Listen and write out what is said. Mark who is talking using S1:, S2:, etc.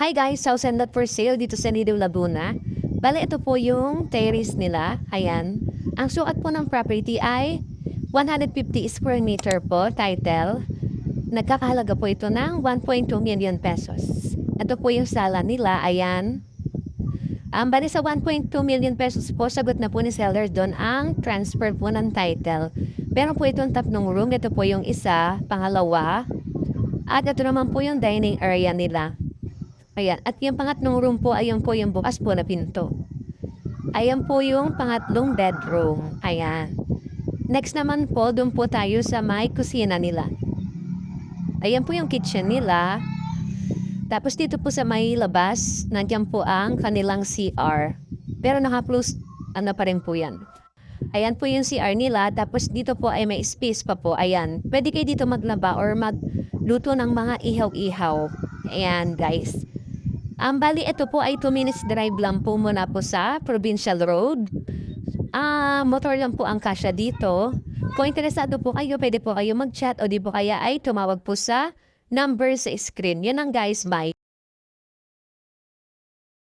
S1: Hi guys, house and lot for sale dito sa Nido, Laguna. Bale, ito po yung terrace nila. Ayan. Ang sukat po ng property ay 150 square meter po, title. Nagkakahalaga po ito ng 1.2 million pesos. Ito po yung sala nila, ayan. Bali sa 1.2 million pesos po, sagot na po ni seller doon ang transfer po ng title. Meron po itong tatlong room. Ito po yung isa, pangalawa. At ito naman po yung dining area nila. Ayan. At yung pangatlong room po, ayan po yung bukas po na pinto. Ayan po yung pangatlong bedroom. Ayan. Next naman po, doon po tayo sa may kusina nila. Ayan po yung kitchen nila. Tapos dito po sa may labas, nandiyan po ang kanilang CR. Pero naka-close, ano pa rin po yan. Ayan po yung CR nila. Tapos dito po ay may space pa po. Ayan. Pwede kayo dito maglaba or magluto ng mga ihaw-ihaw. Ayan guys. Bali, ito po ay 2 minutes drive lang po muna po sa Provincial Road. Motor lang po ang kasya dito. Kung interesado po kayo, pwede po kayo mag-chat o di po kaya ay tumawag po sa number sa screen. Yan ang guys, bye.